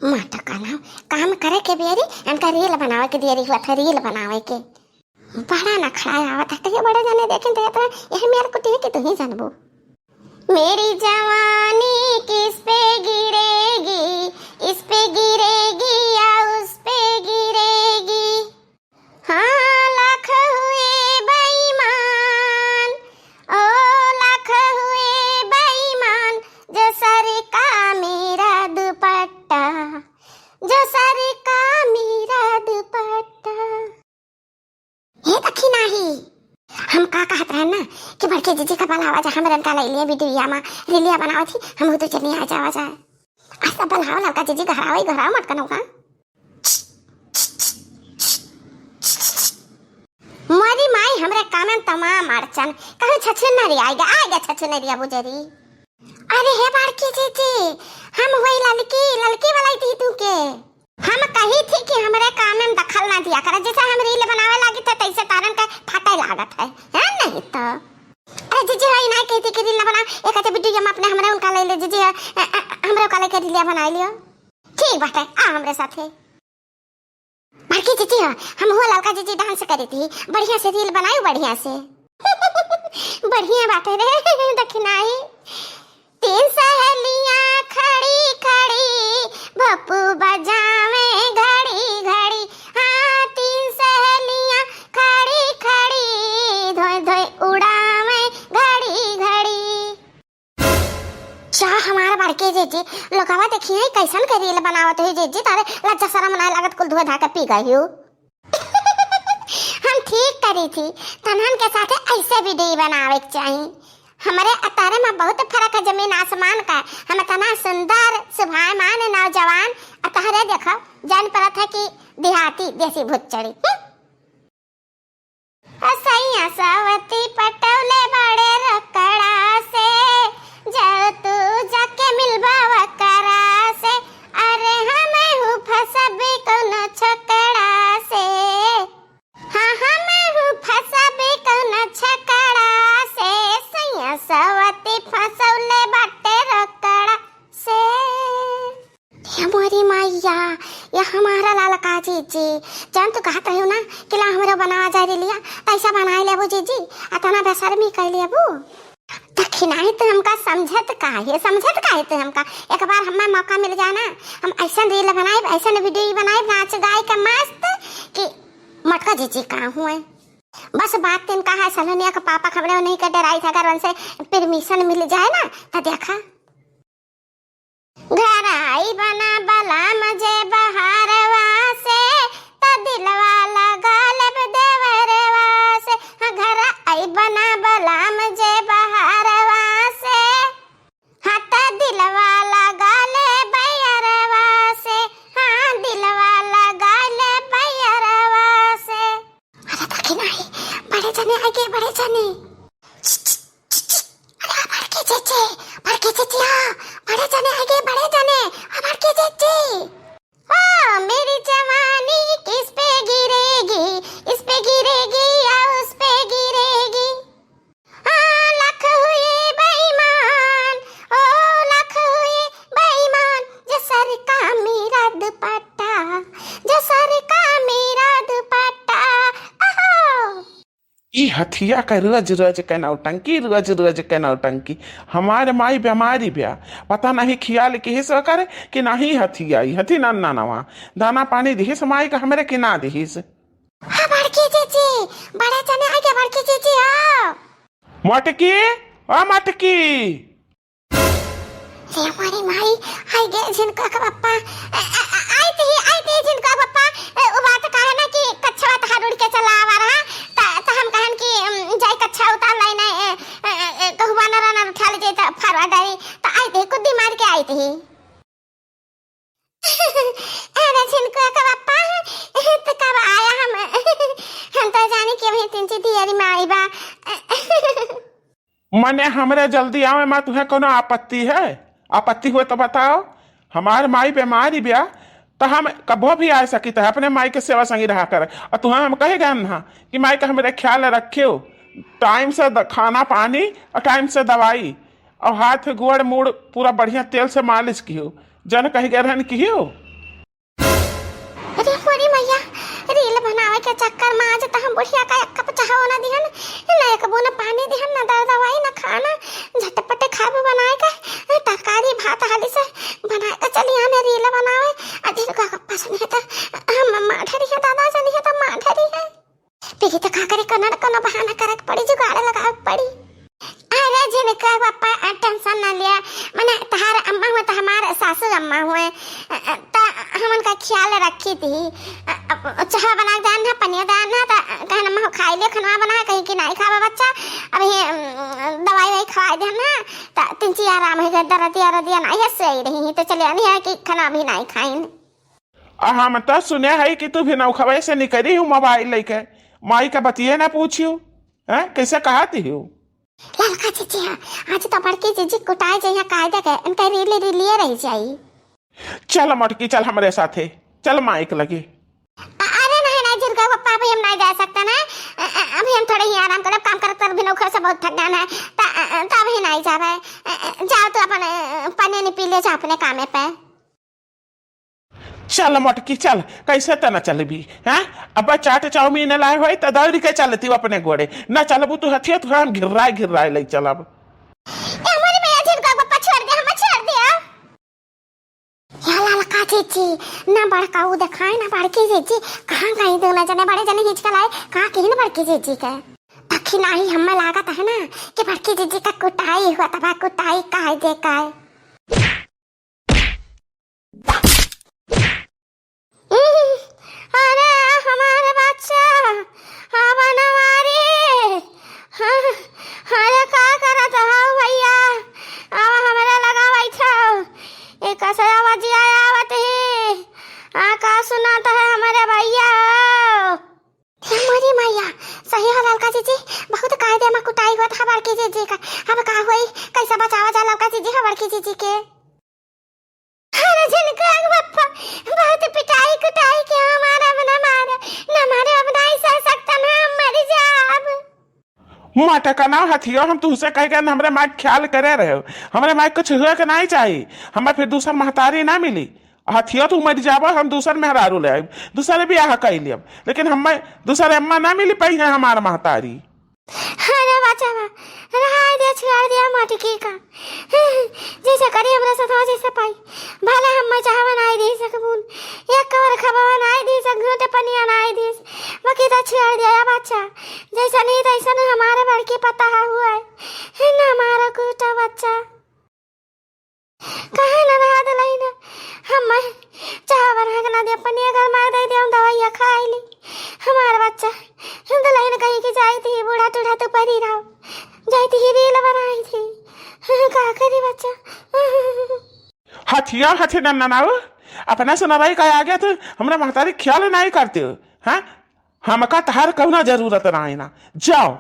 मटका ना काम करे के बेरी इनका रील बनावे के देरी हुआ था। रील बनावे के बड़ा ना खड़ा आवत है। कहियो बड़े जाने देखें तो यही मेरे को टीवी के तो ही जानबो। मेरी जवानी किस पे गिरेगी, इस पे गिरेगी या उस पे गिरेगी। हाँ लाख हुए बेईमान, ओ लाख हुए बेईमान, जो सर का मेरा दुपट्टा, जो सर का मेरा दुपट्टा। ये देखी नहीं हम का कहत रहे ना कि बड़के जीजी का बनावा जा हम रंका ले लिए वीडियो में रीलिया बनावा थी। हम तो चलिए आ जावा जाए ऐसा बनावा लड़का जीजी घरावा मत कनो का। मोरी माई हमरे कामन तमाम अड़चन कहूं छछन नरी आएगा छछन नरी बुजरी। अरे हे बड़के जीजी हम वही लड़की वाला थी तू के। हम कही थी कि हमरे काम में दखल ना दिया कर। जैसे हम रील बनावे लागी थे तैसे तारन का फटाई लागत है नहीं तो। अरे जीजी हई ना कहती कि रील ना बना एक आते वीडियो हम अपने हमरे उनका ले ले जीजी हमरे का लेके रील बना लियो। ठीक बात है आ हमरे साथे। बाकी जीजी हम हो लड़का जीजी डांस करी थी बढ़िया से रील बनाई बढ़िया से। बढ़िया बात है रे दखनाई। तीन सहेलियां खड़ी खड़ी भप्पू बजावे घड़ी घड़ी। हाँ तीन सहेलियां खड़ी खड़ी धोए धोए उड़ावे घड़ी घड़ी। शाह हमारा बड़के जीजी लोगवा देखिए कैसन के रील बनावत है जीजी तारे लज्जा शरम ना लागत कुल धोए धाके पी गई हो। हम ठीक करी थी तनहन के साथे ऐसे वीडियो बनावे के चाहिए। हमारे अतारे में बहुत फर्क है जमीन आसमान का। हम इतना सुंदर सुभायमान नौजवान अतारे देखो जान पड़ा था कि देहाती देसी भूत चढ़ी। सैया सावती पटौले बड़े रकड़ा से जब तू जाके मिलबा वकरा से। अरे हमें हूँ फसबी कोनो छकड़ा से। हाँ हमें हूँ फसबी कोनो छकड़ा से। सैया सावती फसौले बाटे रकड़ा से। हमारी मैया या हमारा लालका जीजी जान तू कहत रही ना कि ला हमरा बनावा जा रे लिया ऐसा बना लेबो जीजी अतना बेशर्मी कर लेबो। दखिनाई तो हमका समझत काहे तो हमका एक बार हमें मौका मिल जाना हम ऐसा रील बनाए ऐसा वीडियो बनाए नाच गाय का मस्त कि मटका जीजी कहाँ हुए। बस बात तीन कहा है सलोनिया का पापा खबरें नहीं कर डराई था अगर उनसे परमिशन मिल जाए ना तो देखा घर आई बना बला मजे बहारवा से तो दिलवा लगा लब देवरवा से। हाँ घर आई बना बला मजे बहारवा से हाँ तो दिलवा लगा ले बैरवा से। हाँ दिलवा लगा ले बैरवा से। अरे तकी नहीं बड़े जने आगे बड़े जने बड़के चेचिया बड़े जने आगे बड़े जने बड़के चेची। हाँ मेरी जवानी किस पे गिरेगी, इस पे गिरेगी या उस पे गिरेगी। हाँ लाख हुए बेईमान, ओ लाख हुए बेईमान, जो सर का मेरा दुपट्टा, जो सर का मेरा दुपट्टा। ई हथिया का रज रज के नौटंकी रज रज के नौटंकी। हमारे माई बीमारी ब्या पता नहीं खियाल के हिस्सा करे कि नहीं हथिया हथी नन्ना नवा दाना पानी दिहिस माई का हमरे कि ना दिहिस। हाँ बड़की जीजी बड़े जने आगे बड़की जीजी आओ। मटकी आ मटकी ये हमारी माई आई गे जिनका का पप्पा आई थी जिनका पप्पा वो बात कहा ना कि कच्छा तहा उड़ के चला आ रहा त हम कहन कि जाई कच्छा उतार लाई ना कहवा ना ना उठा ले जाई फरवा डाई त आई थी कुद्दी मार के आई थी। अरे जिनका का पप्पा तो कब आया हम तो जाने कि वही तीन दियारी में आई बा। मने हमरे जल्दी आवे मां तुहे कोनो आपत्ति है? आपत्ति हुए तो बताओ। हमारे माई बीमारी ब्या तो हम कबो भी आ सकी है अपने माई के सेवा संगी रहा कर। और तुम्हें हम कहेगा ना कि माई का मेरे ख्याल रखियो टाइम से खाना पानी और टाइम से दवाई और हाथ गोड़ मूड़ पूरा बढ़िया तेल से मालिश कियो जन कही गए रहन कियो। के चक्कर में आज तो हम बुढ़िया का एक कप चाह ना दिहन, ना एक बोना पानी दिहन, ना दवाई ना खाना, झटपट खाब बनाए के तरकारी भात हाली से बनाए के चली आने रील बनावे। अधीर का गप्पा सुनिए तो हम माठरी है, दादा सुनिए तो माठरी है। पीछे तो का करे कन्नड़ कनो बहाना करक पड़ी, जुगाड़ लगा पड़ी। अरे जिनका पापा टेंशन ना लिया, मैंने तहार अम्मा हुए तो हमारे सासू अम्मा हुए तो हम उनका ख्याल रखी थी। चाह बना देना, पनीर देना तो कहना अम्मा खाई ले, खनवा बना कहीं कि नहीं खावा बच्चा, अभी दवाई वही खवाई देना तो तिंची आराम है, दर्दिया नहीं है सही रही तो चले नहीं है कि खाना भी नहीं खाइन। हम तो सुने है कि तू भी नौखवे से निकली हूँ मोबाइल लेके, माई का बतिये ना पूछियो है कैसे कहती हूँ। ललका चीची हाँ, आज तो बड़की चीची कुटाई चाहिए कायदे के, इनका लिए रही चाहिए। चल मटकी चल हमारे साथे, चल माइक लगी। अरे नहीं जिनका पप्पा भी हम नहीं जा सकते ना, अभी हम थोड़े ही आराम करें, काम करते भी नौकर से बहुत थक गए हैं तो अभी नहीं जा रहे। जाओ तो अपन पानी नहीं पी ले, जा अपने कामे पे। चल मटकी चल, कैसे तना चलबी हैं? अब चाट चाउमीन लाए हो तो दौड़ के चलती अपने घोड़े, न चलबू तू हथिया तो हम घिर्राए ले चलब। हमारी मैया जिनका पप्पा छोड़ दे, हम छोड़ दिया। या ललका चीची ना बड़का वो दिखाए ना बड़की चीची, कहां कहीं दो ना जने बड़े जने हिच के लाए, कहां कहीं ना बड़की चीची के तखी नहीं हमें लागत है ना कि बड़की चीची का कुटाई हुआ, तबा कुटाई काहे दे काहे। अरे हमारे बच्चा बनवारी, अरे का करत हो भैया, अब हमारा लगा बैठा एक आवाज आवत है, का सुनाता है हमारे भैया। हमारी मैया सही है ललका जीजी, बहुत कायदे में कुटाई हुआ था बड़की जीजी का, अब का हुई कैसे बचावा जा ललका जीजी है बड़की जीजी के। अरे जिनका पप्पा बहुत पिटाई कुटाई के हमारा न मारे अब नहीं सह सकता ना, हम मर जाब। माटा का नाम हथियो, हम तुझसे कह गए हमरे माँ ख्याल करे रहे हो, हमरे माँ कुछ हुए के नहीं चाहिए, हमें फिर दूसर महतारी ना मिली। हथियो तू मर जाबो, हम दूसर मेहरारू ले आए, दूसरे ब्याह कर लियब, लेकिन हमें दूसरे अम्मा ना मिली पाई है हमारा महतारी। अरे बच्चा रहा दे, छोड़ दिया मटकी का, जैसे करी हमरा साथ जैसे पाई भले हम चाह बनाई दी सकबून, एक कवर खबा बनाई दी सक, घूटे पनिया बनाई दी बाकी तो छोड़ दिया बच्चा, जैसा नहीं तैसा ना हमारे बड़की पता हुआ है ना हमारा कुटा बच्चा कहे ना रहा दलाई ना, हम चाह बना के ना दे पनिया घर मार दे दे, हम दवाइयां खाई ली हमारा बच्चा दलाई ना कहीं की जाई थी, बूढ़ा टूढ़ा तो परी रहो जाई थी, रील बनाई थी, का करी बच्चा। हथिया हथि नाव अपना सुनाई का आ गया तो हमरा महतारी ख्याल नहीं करते हो, हाँ हमका तहार कौना जरूरत नहीं ना, जाओ।